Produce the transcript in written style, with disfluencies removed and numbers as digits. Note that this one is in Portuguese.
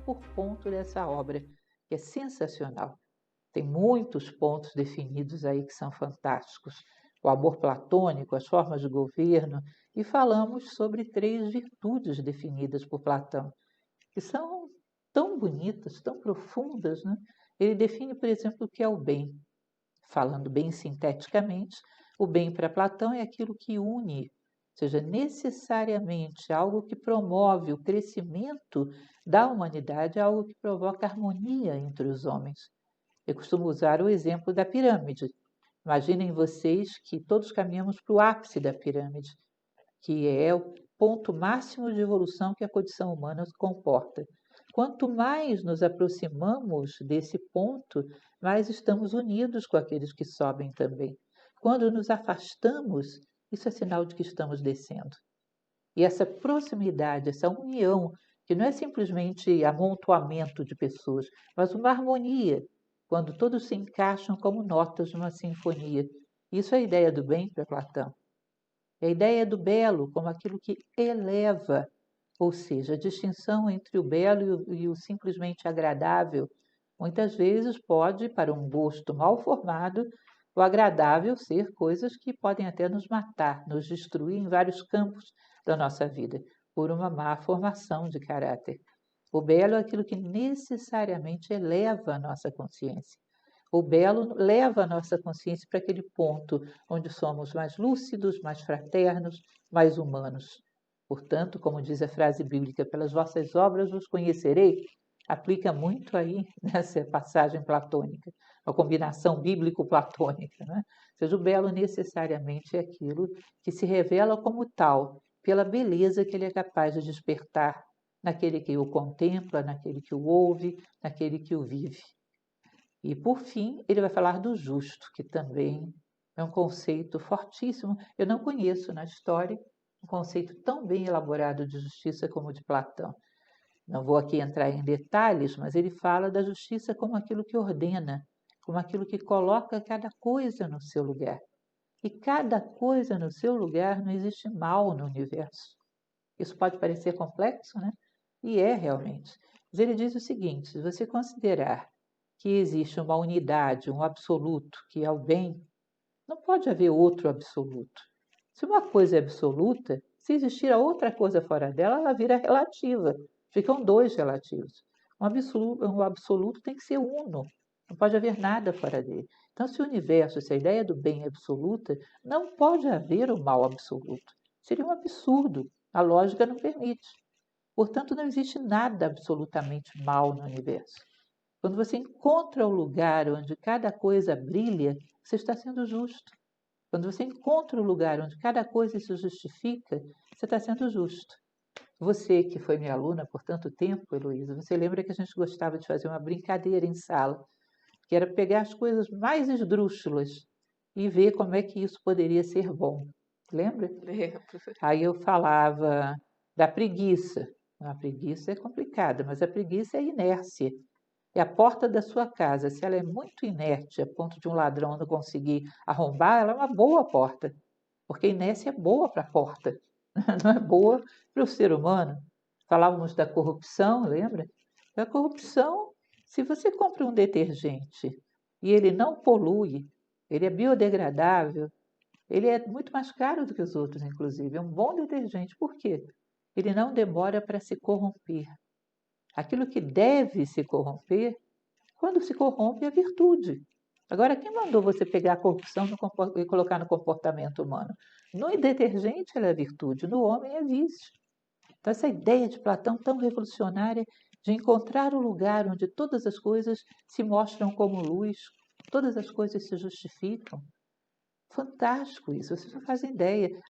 por ponto dessa obra, que é sensacional. Tem muitos pontos definidos aí que são fantásticos. O amor platônico, as formas de governo, e falamos sobre 3 virtudes definidas por Platão, que são tão bonitas, tão profundas, né? Ele define, por exemplo, o que é o bem. Falando bem sinteticamente, o bem para Platão é aquilo que une, ou seja, necessariamente algo que promove o crescimento da humanidade, algo que provoca harmonia entre os homens. Eu costumo usar o exemplo da pirâmide. Imaginem vocês que todos caminhamos para o ápice da pirâmide, que é o ponto máximo de evolução que a condição humana comporta. Quanto mais nos aproximamos desse ponto, mais estamos unidos com aqueles que sobem também. Quando nos afastamos, isso é sinal de que estamos descendo. E essa proximidade, essa união, que não é simplesmente amontoamento de pessoas, mas uma harmonia, quando todos se encaixam como notas numa sinfonia. Isso é a ideia do bem para Platão. É a ideia do belo como aquilo que eleva, ou seja, a distinção entre o belo e o simplesmente agradável. Muitas vezes pode, para um gosto mal formado, o agradável ser coisas que podem até nos matar, nos destruir em vários campos da nossa vida, por uma má formação de caráter. O belo é aquilo que necessariamente eleva a nossa consciência. O belo leva a nossa consciência para aquele ponto onde somos mais lúcidos, mais fraternos, mais humanos. Portanto, como diz a frase bíblica, pelas vossas obras vos conhecerei, aplica muito aí nessa passagem platônica, uma combinação bíblico-platônica, né? Ou seja, o belo necessariamente é aquilo que se revela como tal, pela beleza que ele é capaz de despertar naquele que o contempla, naquele que o ouve, naquele que o vive. E, por fim, ele vai falar do justo, que também é um conceito fortíssimo. Eu não conheço na história um conceito tão bem elaborado de justiça como o de Platão. Não vou aqui entrar em detalhes, mas ele fala da justiça como aquilo que ordena, como aquilo que coloca cada coisa no seu lugar. E cada coisa no seu lugar, não existe mal no universo. Isso pode parecer complexo, né? E é realmente. Mas ele diz o seguinte: se você considerar que existe uma unidade, um absoluto, que é o bem, não pode haver outro absoluto. Se uma coisa é absoluta, se existir a outra coisa fora dela, ela vira relativa. Ficam 2 relativos. Um absoluto tem que ser uno. Não pode haver nada fora dele. Então, se o universo, se a ideia do bem é absoluta, não pode haver o mal absoluto. Seria um absurdo. A lógica não permite. Portanto, não existe nada absolutamente mal no universo. Quando você encontra o lugar onde cada coisa brilha, você está sendo justo. Quando você encontra o lugar onde cada coisa se justifica, você está sendo justo. Você, que foi minha aluna por tanto tempo, Heloísa, você lembra que a gente gostava de fazer uma brincadeira em sala, que era pegar as coisas mais esdrúxulas e ver como é que isso poderia ser bom. Lembra? Lembro. Aí eu falava da preguiça. A preguiça é complicada, mas a preguiça é a inércia. É a porta da sua casa. Se ela é muito inerte, a ponto de um ladrão não conseguir arrombar, ela é uma boa porta, porque a inércia é boa para a porta, não é boa para o ser humano. Falávamos da corrupção, lembra? Da corrupção, se você compra um detergente e ele não polui, ele é biodegradável, ele é muito mais caro do que os outros, inclusive. É um bom detergente. Por quê? Ele não demora para se corromper. Aquilo que deve se corromper, quando se corrompe, é virtude. Agora, quem mandou você pegar a corrupção e colocar no comportamento humano? No detergente ela é virtude, no homem é vício. Então, essa ideia de Platão tão revolucionária de encontrar o lugar onde todas as coisas se mostram como luz, todas as coisas se justificam. Fantástico isso, vocês não fazem ideia.